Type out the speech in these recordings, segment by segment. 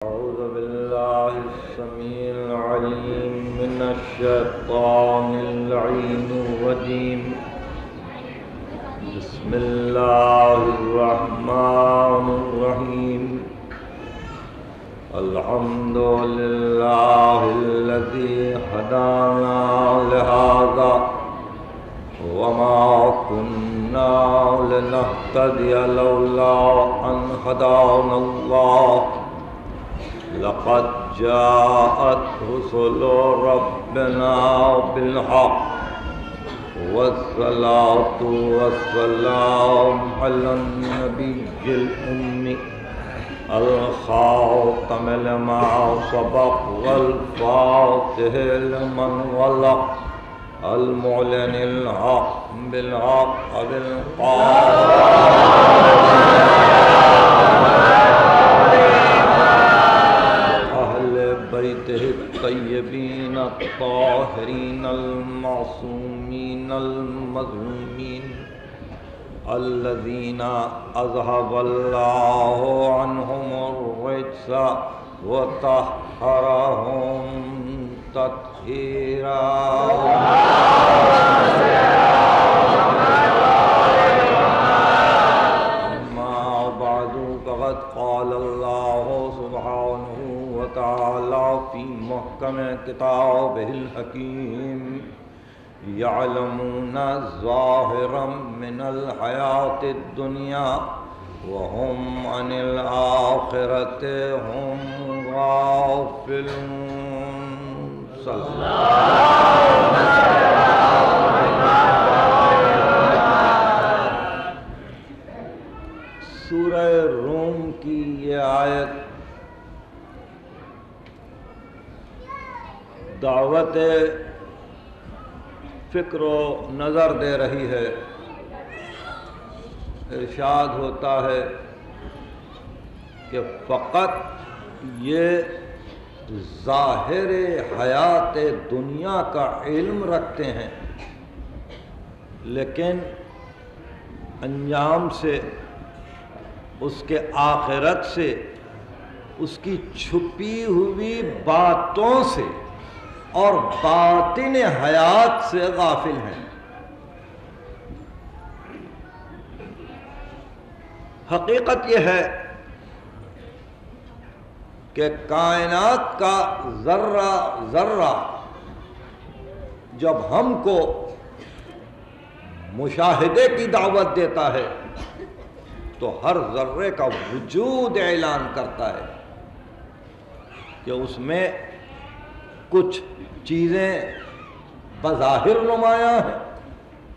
أعوذ بالله السميع العليم من الشيطان اللعين الرجيم. بسم الله الرحمن الرحيم. الحمد لله الذي هدانا لهذا وما كنا لنهتدي لولا أن هدانا الله. لقد جاءت رسل ربنا بالحق والصلاة والسلام على النبي الأمي الخاتم لما سبق والفاتح لمن ولق المعلن الحق بالحق الطيبين الطاهرين المعصومين المظلومين الذين أذهب الله عنهم الرجس وطهرهم تطهيرا. أما بعد فقد قال الله سبحانه وتعالى في محكم كتابه الحكيم: يعلمون ظاهرا من الحياة الدنيا وهم عن الآخرة هم غافلون. صلی سورہ روم کی یہ آیت دعوت فکر و نظر دے رہی ہے. ارشاد ہوتا ہے کہ فقط یہ ظاہر حیات دنیا کا علم رکھتے ہیں لیکن انجام سے، اس کے آخرت سے، اس کی چھپی ہوئی باتوں سے اور باطن حیات سے غافل ہیں. حقیقت یہ ہے کہ کائنات کا ذرہ ذرہ جب ہم کو مشاہدے کی دعوت دیتا ہے تو ہر ذرے کا وجود اعلان کرتا ہے کہ اس میں کچھ چیزیں بظاہر نمایاں ہیں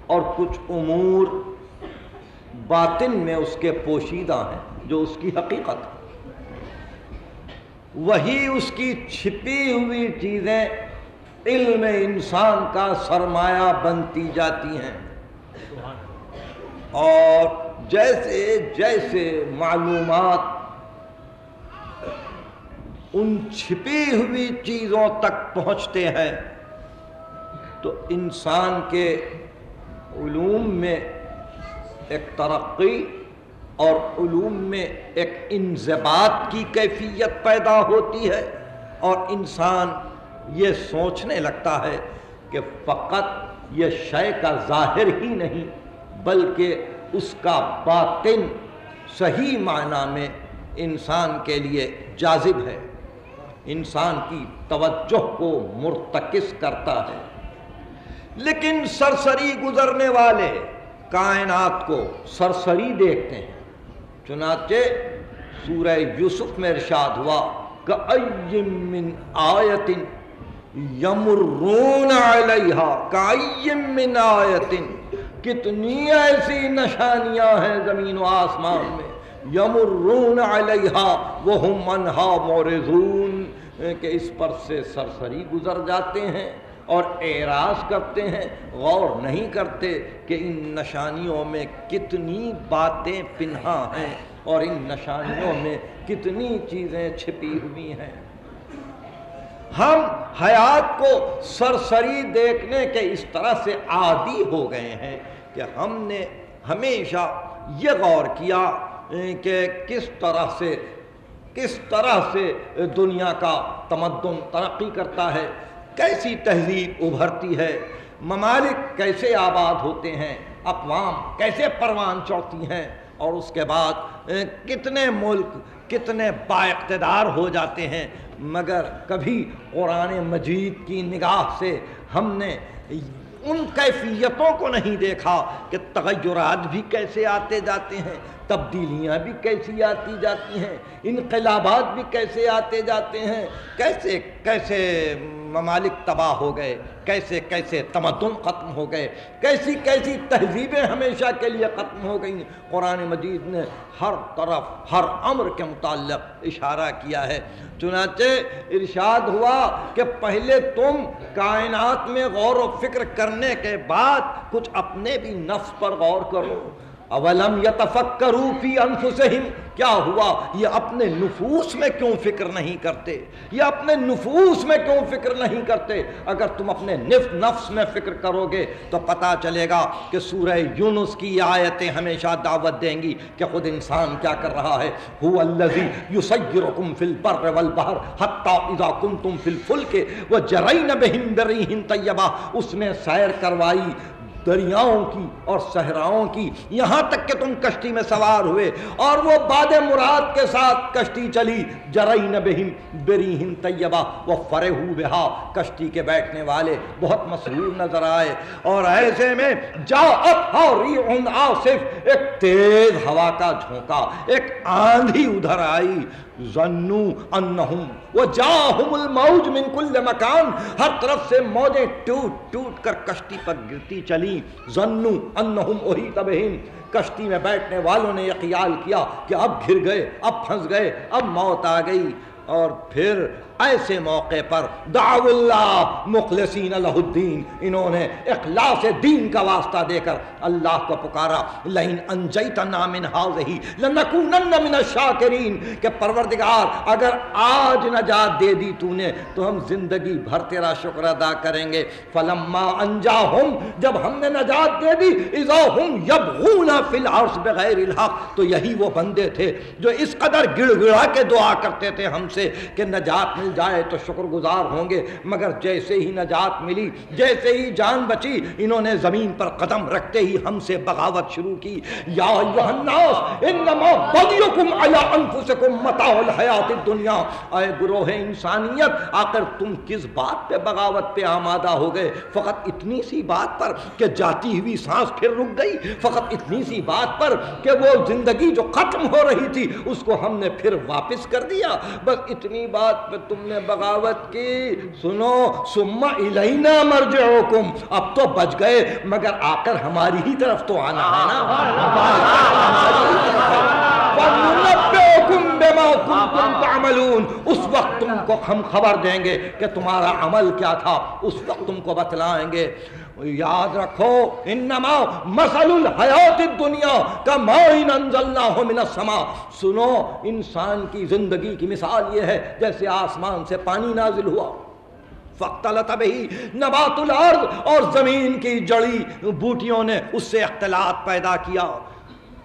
اور کچھ امور باطن میں اس کے پوشیدہ ہیں جو اس کی حقیقت ہے. وہی اس کی چھپی ہوئی چیزیں علم انسان کا سرمایہ بنتی جاتی ہیں اور جیسے جیسے معلومات ان چھپی ہوئی چیزوں تک پہنچتے ہیں تو انسان کے علوم میں ایک ترقی اور علوم میں ایک انضباط کی کیفیت پیدا ہوتی ہے اور انسان یہ سوچنے لگتا ہے کہ فقط یہ شے کا ظاہر ہی نہیں بلکہ اس کا باطن صحیح معنی میں انسان کے لیے جاذب ہے، انسان کی توجہ کو مرتکز کرتا ہے. لیکن سرسری گزرنے والے کائنات کو سرسری دیکھتے ہیں. چنانچہ سورہ یوسف میں ارشاد ہوا کأی من آیت یمرون علیہا، کأی من آیت، کتنی ایسی نشانیاں ہیں زمین و آسمان میں، یمرون علیہا وہم عنہا معرضون، کہ اس پر سے سرسری گزر جاتے ہیں اور اعراض کرتے ہیں، غور نہیں کرتے کہ ان نشانیوں میں کتنی باتیں پنہاں ہیں اور ان نشانیوں میں کتنی چیزیں چھپی ہوئی ہیں. ہم حیات کو سرسری دیکھنے کے اس طرح سے عادی ہو گئے ہیں کہ ہم نے ہمیشہ یہ غور کیا کہ کس طرح سے کس طرح سے دنیا کا تمدن ترقی کرتا ہے، کیسی تہذیب ابھرتی ہے، ممالک کیسے آباد ہوتے ہیں، اقوام کیسے پروان چڑھتی ہیں، اور اس کے بعد کتنے ملک کتنے با اقتدار ہو جاتے ہیں، مگر کبھی قرآن مجید کی نگاہ سے ہم نے ان کیفیتوں کو نہیں دیکھا کہ تغیرات بھی کیسے آتے جاتے ہیں، تبدیلیاں بھی کیسی آتی جاتی ہیں، انقلابات بھی کیسے آتے جاتے ہیں، کیسے کیسے ممالک تباہ ہو گئے، کیسے کیسے تمدن ختم ہو گئے، کیسی کیسی تہذیبیں ہمیشہ کے لیے ختم ہو گئیں۔ قرآن مجید نے ہر طرف ہر امر کے متعلق اشارہ کیا ہے۔ چنانچہ ارشاد ہوا کہ پہلے تم کائنات میں غور و فکر کرنے کے بعد کچھ اپنے بھی نفس پر غور کرو۔ اولم یتفکروا فی انفسہم، کیا ہوا یہ اپنے نفوس میں کیوں فکر نہیں کرتے، یہ اپنے نفوس میں کیوں فکر نہیں کرتے؟ اگر تم اپنے نفس میں فکر کرو گے تو پتہ چلے گا کہ سورہ یونس کی آیتیں ہمیشہ دعوت دیں گی کہ خود انسان کیا کر رہا ہے۔ هو الذی یسیرکم فی البر والبحر حتی اذا کنتم فی الفلک وجرین بہم بریح طیبہ، اس نے سیر کروائی دریاؤں کی اور صحراؤں کی، یہاں تک کہ تم کشتی میں سوار ہوئے اور وہ باد مراد کے ساتھ کشتی چلی، جرین بہم بریح طیبہ وفرحوا بہا، کشتی کے بیٹھنے والے بہت مسرور نظر آئے، اور ایسے میں جاءتھا ریح عاصف، ایک تیز ہوا کا جھونکا، ایک آندھی ادھر آئی، ظنوا انہم وجاءہم الموج من کل مکان، ہر طرف سے موجیں ٹوٹ ٹوٹ کر کشتی پر گرتی چلی، ظنوا انہم احیط بہم، کشتی میں بیٹھنے والوں نے یہ خیال کیا کہ اب گر گئے، اب پھنس گئے، اب موت آ گئی، اور پھر ایسے موقع پر دعوا اللہ مخلصین لہ الدین، انہوں نے اخلاص دین کا واسطہ دے کر اللہ کو پکارا، لئن انجیتنا من ھذہ لنکونن من الشاکرین، کہ پروردگار اگر آج نجات دے دی تو نے تو ہم زندگی بھر تیرا شکر ادا کریں گے۔ فلما انجاہم، جب ہم نے نجات دے دی، اذا ہم یبغون فی الارض بغیر الحق، تو یہی وہ بندے تھے جو اس قدر گڑ گڑا کے دعا کرتے تھے ہم سے کہ نجات مل جائے تو شکر گزار ہوں گے، مگر جیسے ہی نجات ملی، جیسے ہی جان بچی، انہوں نے زمین پر قدم رکھتے ہی ہم سے بغاوت شروع کی۔ یا ایھا الناس انما بغیکم علی انفسکم متاع الحیات الدنیا، اے گروہ انسانیت آخر تم کس بات پہ بغاوت پہ آمادہ ہو گئے؟ فقط اتنی سی بات پر کہ جاتی ہوئی سانس پھر رک گئی، فقط اتنی سی بات پر کہ وہ زندگی جو ختم ہو رہی تھی اس کو ہم نے پھر واپس کر دیا، بس اتنی بات پہ تم نے بغاوت کی۔ سنو، ثم الینا مرجعکم، اب تو بچ گئے مگر آخر ہماری ہی طرف تو آنا ہے نا، وَنُنَبِّئُکُم بِمَا کُنتُم تَعْمَلُونَ، اس وقت تم کو ہم خبر دیں گے کہ تمہارا عمل کیا تھا، اس وقت تم کو بتلائیں گے۔ یاد رکھو، انما مثل الحیات الدنیا کماء انزلناہ من السماء، سنو انسان کی زندگی کی مثال یہ ہے جیسے آسمان سے پانی نازل ہوا، فاختلط بہ نبات الارض، اور زمین کی جڑی بوٹیوں نے اس سے اختلاط پیدا کیا،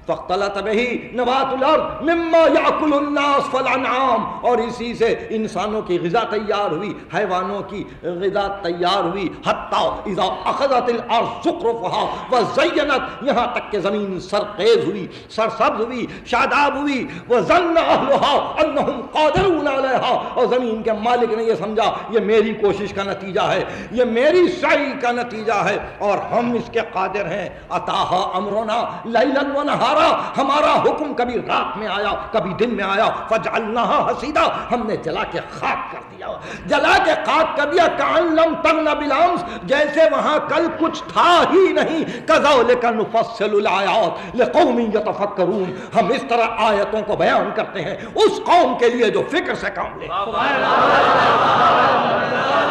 فاختلط بہ نبات الارض مما یاکل الناس والانعام، اور اسی سے انسانوں کی غذا تیار ہوئی، حیوانوں کی غذا تیار ہوئی، حتی اذا اخذت الارض زخرفها وزینت، یہاں تک کہ زمین سرخیز ہوئی، سرسبز ہوئی، شاداب ہوئی، وظن اہلها انہم قادرون علیہا، اور زمین کے مالک نے یہ سمجھا یہ میری کوشش کا نتیجہ ہے، یہ میری سعی کا نتیجہ ہے اور ہم اس کے قادر ہیں۔ اتاہا امرنا لیلا ونہارا، ہمارا حکم کبھی رات میں آیا کبھی دن میں آیا، فجعلناہا حصیدا، ہم نے جلا کے خاک کر دیا، جلا کے خاک کر دیا، کأن لم تغن بالامس، جیسے وہاں کل کچھ تھا ہی نہیں، کذالک نفصل الآیات لقوم یتفکرون، ہم اس طرح آیتوں کو بیان کرتے ہیں اس قوم کے لیے جو فکر سے کام لے،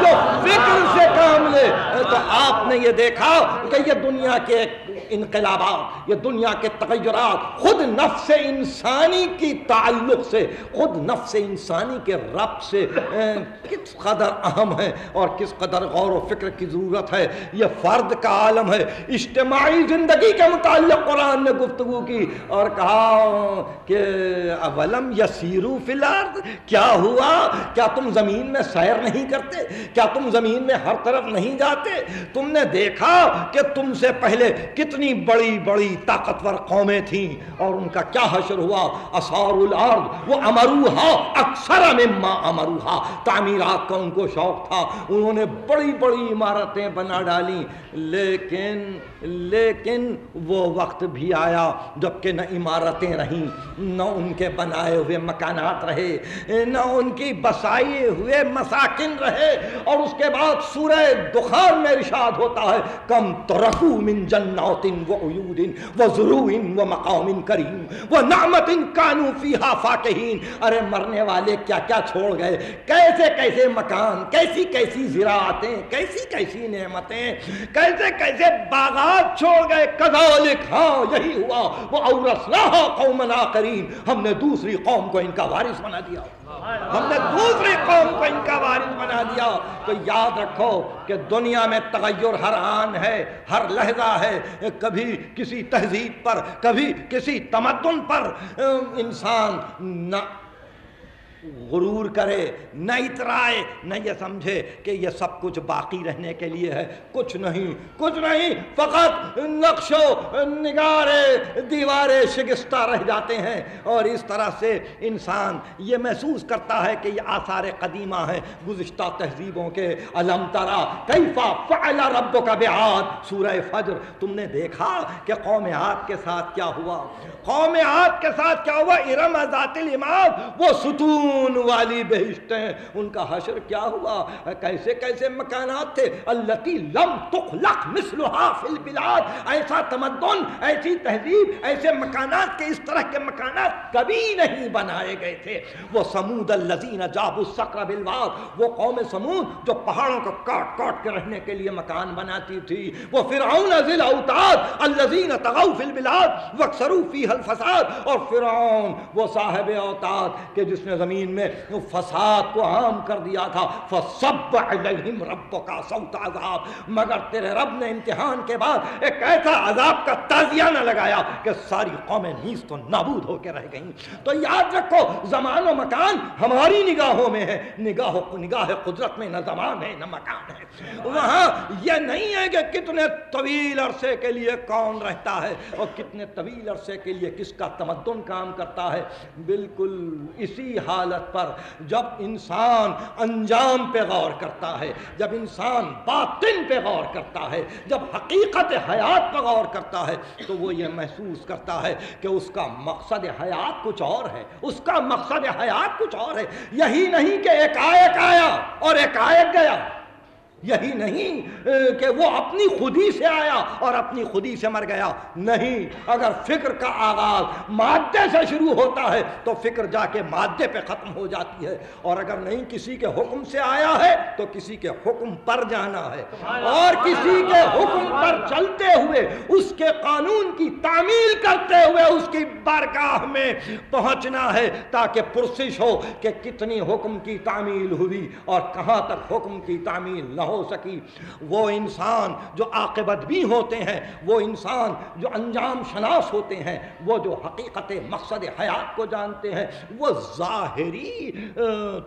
جو فکر سے کام لے۔ تو آپ نے یہ دیکھا کہ یہ دنیا کے انقلابات، یہ دنیا کے تغیرات خود نفس انسانی کی تعلق سے، خود نفس انسانی کے رب سے کس قدر اہم ہے اور کس قدر غور و فکر کی ضرورت ہے۔ یہ فرد کا عالم ہے۔ اجتماعی زندگی کے متعلق قرآن نے گفتگو کی اور کہا کہ اولم یسیروا فی الارض، کیا ہوا، کیا تم زمین میں سیر نہیں کرتے، کیا تم زمین میں ہر طرف نہیں جاتے؟ تم نے دیکھا کہ تم سے پہلے کتنی بڑی بڑی طاقتور قومیں تھیں اور ان کا کیا حشر ہوا۔ اثاروا الارض وامروها اکثر مما امروها، تعمیرات کا ان کو شوق تھا، انہوں نے بڑی بڑی عمارتیں بنا ڈالی، لیکن وہ وقت بھی آیا جب کہ نہ عمارتیں رہیں، نہ ان کے بنائے ہوئے مکانات رہے، نہ ان کی بسائے ہوئے مساکن رہے۔ اور اس کے بعد سورہ دخان میں ارشاد ہوتا ہے کم ترکو من جنات وعیون وزروع ومقام کریم ونعمت کانوا فیہا فاکہین۔ ارے مرنے والے کیا کیا چھوڑ گئے، کیسے کیسے مکان، کیسی کیسی زراعتیں، کیسی کیسی نعمتیں، کیسے کیسے باغات چھوڑ گئے۔ کذالک، ہاں یہی ہوا، وَأَوْرَثْنَاهَا قَوْمًا آخَرِينَ، ہم نے دوسری قوم کو ان کا وارث بنا دیا، ہم نے دوسری قوم کو ان کا وارث بنا دیا۔ تو یاد رکھو کہ دنیا میں تغیر ہر آن ہے، ہر لحظہ ہے، کبھی کسی تہذیب پر، کبھی کسی تمدن پر انسان نہ غرور کرے، نہ اترائے، نہ یہ سمجھے کہ یہ سب کچھ باقی رہنے کے لیے ہے۔ کچھ نہیں، کچھ نہیں، فقط نقش و نگارے دیواریں شکستہ رہ جاتے ہیں۔ اور اس طرح سے انسان یہ محسوس کرتا ہے کہ یہ آثار قدیمہ ہیں گزشتہ تہذیبوں کے۔ الم تری کیف فعل ربک بعاد، سورہ فجر، تم نے دیکھا کہ قوم عاد کے ساتھ کیا ہوا، قوم عاد کے ساتھ کیا ہوا۔ ارم ذات العماد، وہ ستون والی بہشتیں، ان کا حشر کیا ہوا، کیسے کیسے مکانات تھے۔ التی لم تخلق مثلها فی البلاد، ایسا تمدن، ایسی تہذیب، ایسے مکانات کے اس طرح کے مکانات کبھی نہیں بنائے گئے تھے۔ وہ سمود الذین جابوا الصخر بالواد، وہ قوم سمود جو پہاڑوں کو کاٹ کاٹ کے رہنے کے لیے مکان بناتی تھی۔ وہ فرعون ذی الاوتاد الذین طغوا فی البلاد واکثروا فیہا الفساد، اور فرعون وہ صاحب اوتاد کہ جس نے زمین میں فساد کو عام کر دیا تھا۔ فصب علیہم ربک صوت عذاب، مگر تیرے رب نے امتحان کے بعد ایک ایسا عذاب کا تعزیہ نہ لگایا کہ ساری قومیں نیست و نابود ہو کے رہ گئیں۔ تو یاد رکھو زمان و مکان ہماری نگاہوں میں ہے، نگاہ قدرت میں نہ زمان ہے نہ مکان ہے۔ وہاں یہ نہیں ہے کہ کتنے طویل عرصے کے لیے کون رہتا ہے اور کتنے طویل عرصے کے لیے کس کا تمدن کام کرتا ہے۔ بالکل اسی حالت پر جب انسان انجام پہ غور کرتا ہے، جب انسان باطن پہ غور کرتا ہے، جب حقیقت حیات پہ غور کرتا ہے، تو وہ یہ محسوس کرتا ہے کہ اس کا مقصد حیات کچھ اور ہے، اس کا مقصد حیات کچھ اور ہے۔ یہی نہیں کہ ایک آیا اور ایک گیا، یہی نہیں کہ وہ اپنی خودی سے آیا اور اپنی خودی سے مر گیا، نہیں۔ اگر فکر کا آغاز مادے سے شروع ہوتا ہے تو فکر جا کے مادے پہ ختم ہو جاتی ہے، اور اگر نہیں کسی کے حکم سے آیا ہے تو کسی کے حکم پر جانا ہے، اور کسی کے حکم پر چلتے ہوئے اس کے قانون کی تعمیل کرتے ہوئے اس کی بارگاہ میں پہنچنا ہے، تاکہ پرسش ہو کہ کتنی حکم کی تعمیل ہوئی اور کہاں تک حکم کی تعمیل نہ ہو سکی۔ وہ انسان جو عاقبت بھی ہوتے ہیں، وہ انسان جو انجام شناس ہوتے ہیں، وہ جو حقیقت مقصد حیات کو جانتے ہیں، وہ ظاہری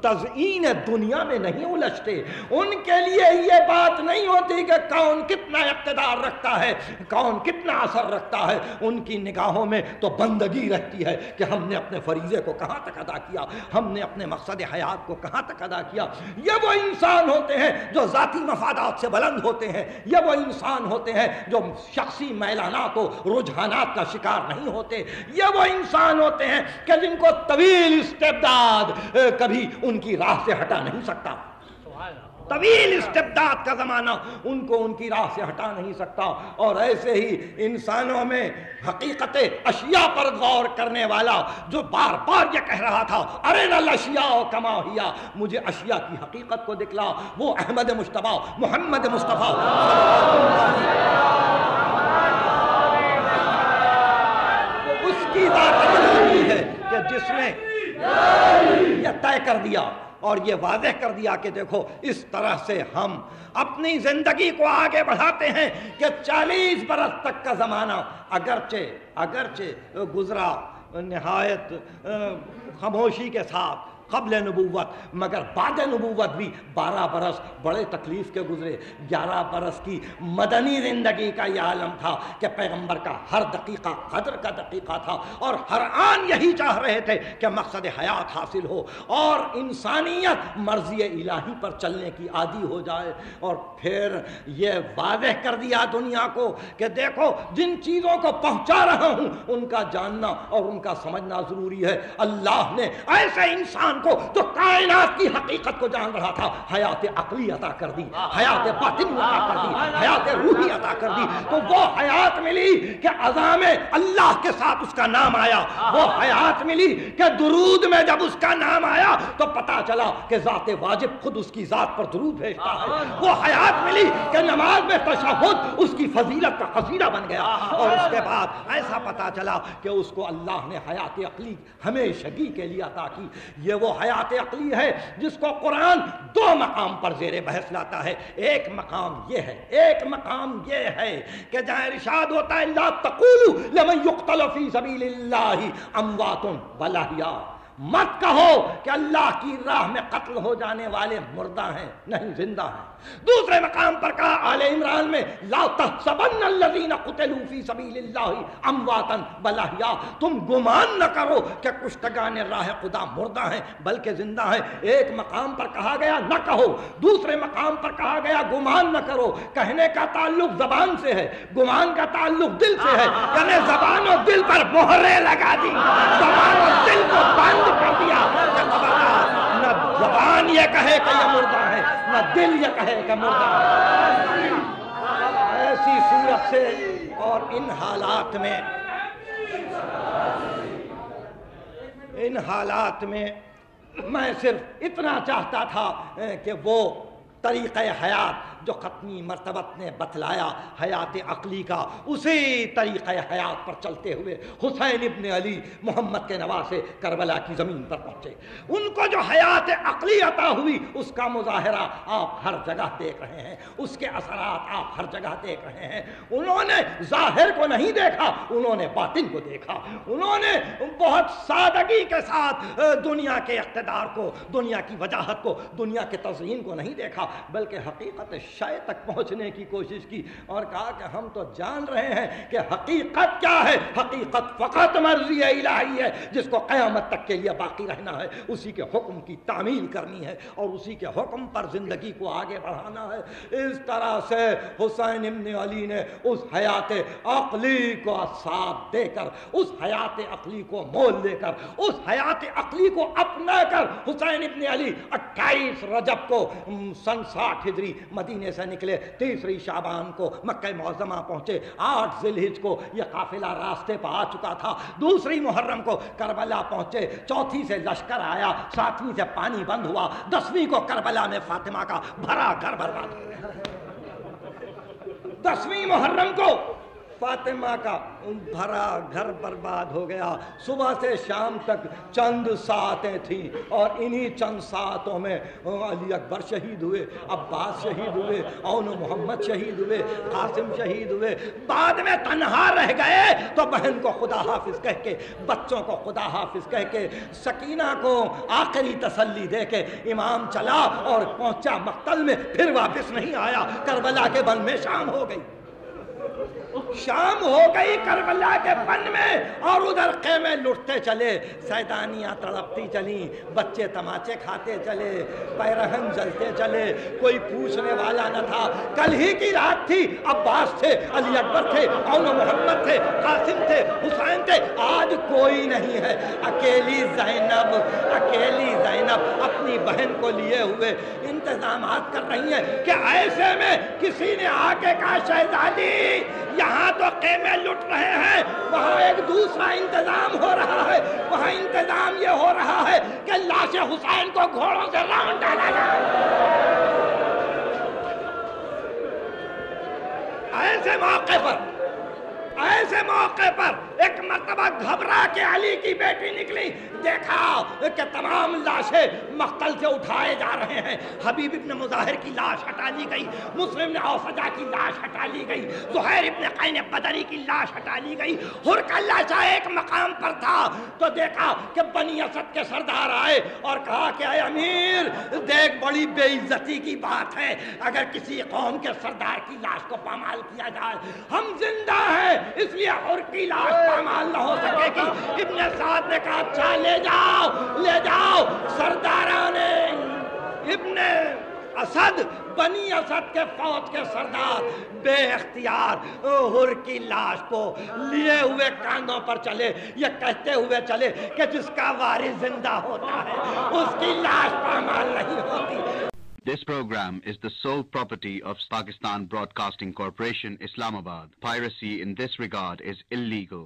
تزئین دنیا میں نہیں الجھتے۔ ان کے لیے یہ بات نہیں ہوتی کہ کون کتنا اقتدار رکھتا ہے، کون کتنا اثر رکھتا ہے۔ ان کی نگاہوں میں تو بندگی رہتی ہے کہ ہم نے اپنے فریضے کو کہاں تک ادا کیا، ہم نے اپنے مقصد حیات کو کہاں تک ادا کیا۔ یہ وہ انسان ہوتے ہیں جو ذاتی مفادات سے بلند ہوتے ہیں، یہ وہ انسان ہوتے ہیں جو شخصی میلانات و رجحانات کا شکار نہیں ہوتے، یہ وہ انسان ہوتے ہیں کہ جن کو طویل استبداد کبھی ان کی راہ سے ہٹا نہیں سکتا۔ طویل استبداد کا زمانہ ان کو ان کی راہ سے ہٹا نہیں سکتا۔ اور ایسے ہی انسانوں میں حقیقت اشیاء پر غور کرنے والا جو بار بار یہ کہہ رہا تھا ارنا الاشیاء کما ہی، مجھے اشیاء کی حقیقت کو دکھلا، وہ احمد مصطفیٰ محمد مصطفیٰ کی ذات الہی ہے کہ جس نے یہ طے کر دیا اور یہ واضح کر دیا کہ دیکھو اس طرح سے ہم اپنی زندگی کو آگے بڑھاتے ہیں کہ 40 برس تک کا زمانہ اگرچہ گزرا نہایت خاموشی کے ساتھ قبل نبوت، مگر بعد نبوت بھی 12 برس بڑے تکلیف کے گزرے۔ 11 برس کی مدنی زندگی کا یہ عالم تھا کہ پیغمبر کا ہر دقیقہ قدر کا دقیقہ تھا، اور ہر آن یہی چاہ رہے تھے کہ مقصد حیات حاصل ہو اور انسانیت مرضی الہی پر چلنے کی عادی ہو جائے۔ اور پھر یہ واضح کر دیا دنیا کو کہ دیکھو جن چیزوں کو پہنچا رہا ہوں ان کا جاننا اور ان کا سمجھنا ضروری ہے۔ اللہ نے ایسے انسان کو جو کائنات کی حقیقت کو جان رہا تھا حیات عقلی عطا کر دی، حیات باطن عطا کر دی، حیات روحی عطا کر دی۔ تو وہ حیات ملی کہ عظام اللہ کے ساتھ اس کا نام آیا، وہ حیات ملی کہ درود میں جب اس کا نام آیا تو پتا چلا کہ ذات واجب خود اس کی ذات پر درود بھیجتا ہے، وہ حیات ملی کہ نماز میں تشہد اس کی فضیلت کا قصیدہ بن گیا، اور اس کے بعد ایسا پتا چلا کہ اس کو اللہ نے حیات عقلی ہمیشگی کے لیے عطا کی۔ یہ وہ حیات عقلی ہے جس کو قرآن 2 مقام پر زیر بحث لاتا ہے۔ ایک مقام یہ ہے کہ جہاں ارشاد ہوتا ہے لا تقولوا لمن يقتل في سبيل الله اموات بل احیاء، مت کہو کہ اللہ کی راہ میں قتل ہو جانے والے مردہ ہیں، نہیں زندہ ہیں۔ دوسرے مقام پر کہا آل عمران میں لا تحسبن الذین قتلوا فی سبیل اللہ امواتا بل احیاء، تم گمان نہ کرو کہ کشتگان راہ خدا مردہ ہیں بلکہ زندہ ہیں۔ ایک مقام پر کہا گیا نہ کہو، دوسرے مقام پر کہا گیا گمان نہ کرو۔ کہنے کا تعلق زبان سے ہے، گمان کا تعلق دل سے ہے، یعنی زبان اور دل پر مہریں لگا دی، زبان اور دل کو بند کر دیا کہ خبردار نہ زبان یہ کہے کہ یہ مردہ ہے، نہ دل یہ کہے کہ مردہ ہے۔ ایسی صورت سے اور ان حالات میں میں صرف اتنا چاہتا تھا کہ وہ طریقہ حیات جو ختمی مرتبت نے بتلایا حیات عقلی کا، اسی طریقہ حیات پر چلتے ہوئے حسین ابن علی محمد کے نواسے کربلا کی زمین پر پہنچے۔ ان کو جو حیات عقلی عطا ہوئی اس کا مظاہرہ آپ ہر جگہ دیکھ رہے ہیں، اس کے اثرات آپ ہر جگہ دیکھ رہے ہیں۔ انہوں نے ظاہر کو نہیں دیکھا، انہوں نے باطن کو دیکھا۔ انہوں نے بہت سادگی کے ساتھ دنیا کے اقتدار کو، دنیا کی وجاہت کو، دنیا کے تزئین کو نہیں دیکھا، بلکہ حقیقت شے تک پہنچنے کی کوشش کی اور کہا کہ ہم تو جان رہے ہیں کہ حقیقت کیا ہے، حقیقت فقط مرضی الہی ہے جس کو قیامت تک کے لیے باقی رہنا ہے، اسی کے حکم کی تعمیل کرنی ہے اور اسی کے حکم پر زندگی کو آگے بڑھانا ہے۔ اس طرح سے حسین ابن علی نے اس حیات عقلی کو ساتھ دے کر، اس حیات عقلی کو مول لے کر، اس حیات عقلی کو اپنا کر حسین ابن علی 28 رجب کو سن 60 ہجری مدینے سے نکلے، 30 شعبان کو مکہ معظمہ پہنچے، 8 ذی الحجہ کو یہ قافلہ راستے پہ آ چکا تھا، 2 محرم کو کربلا پہنچے، 4 سے لشکر آیا، 7ویں سے پانی بند ہوا، 10ویں کو کربلا میں فاطمہ کا بھرا گھر برباد ہو گیا۔ 10ویں محرم کو فاطمہ کا بھرا گھر برباد ہو گیا۔ صبح سے شام تک چند ساعتیں تھیں اور انہی چند ساعتوں میں علی اکبر شہید ہوئے، عباس شہید ہوئے، اون محمد شہید ہوئے، قاسم شہید ہوئے۔ بعد میں تنہا رہ گئے تو بہن کو خدا حافظ کہہ کے، بچوں کو خدا حافظ کہہ کے، سکینہ کو آخری تسلی دے کے امام چلا اور پہنچا مقتل میں، پھر واپس نہیں آیا۔ کربلا کے بن میں شام ہو گئی، شام ہو گئی کربلا کے بن میں، اور ادھر خیمے لٹتے چلے، سیدانیاں تڑپتی چلیں، بچے تماچے کھاتے چلے، پیرہن جلتے چلے، کوئی پوچھنے والا نہ تھا۔ کل ہی کی رات تھی، عباس تھے، علی اکبر تھے، اون محمد تھے، قاسم تھے، حسین تھے، آج کوئی نہیں ہے۔ اکیلی زینب اپنی بہن کو لیے ہوئے انتظامات کر رہی ہیں کہ ایسے میں کسی نے آ کے کہا شہزادی یہاں تو خیمے لٹ رہے ہیں، وہاں ایک دوسرا انتظام ہو رہا ہے، وہاں انتظام یہ ہو رہا ہے کہ لاش حسین کو گھوڑوں سے راؤنڈ ڈالا جائے۔ ایسے موقع پر ایک مرتبہ گھبرا کے علی کی بیٹی نکلی، دیکھا کہ تمام لاشیں مقتل سے اٹھائے جا رہے ہیں، حبیب ابن مظاہر کی لاش ہٹا لی گئی، مسلم نے اوفجا کی لاش ہٹا لی گئی، زہیر ابن قین بدری کی لاش ہٹا لی گئی، ہر کا لاشا ایک مقام پر تھا تو دیکھا کہ بنی اسد کے سردار آئے اور کہا کہ اے امیر دیکھ بڑی بے عزتی کی بات ہے اگر کسی قوم کے سردار کی لاش کو پامال کیا جائے، ہم زندہ ہیں اس لیے ہر کی لاش پامال نہ ہو سکے گی۔ ابن سعد نے کہا اچھا لے جاؤ سرداران ابن اسد، بنی اسد کے فوج کے سردار بے اختیار ہر کی لاش کو لیے ہوئے کاندھوں پر چلے، یہ کہتے ہوئے چلے کہ جس کا وارث زندہ ہوتا ہے اس کی لاش پامال نہیں ہوتی۔ This program is the sole property of Pakistan Broadcasting Corporation, Islamabad. Piracy in this regard is illegal.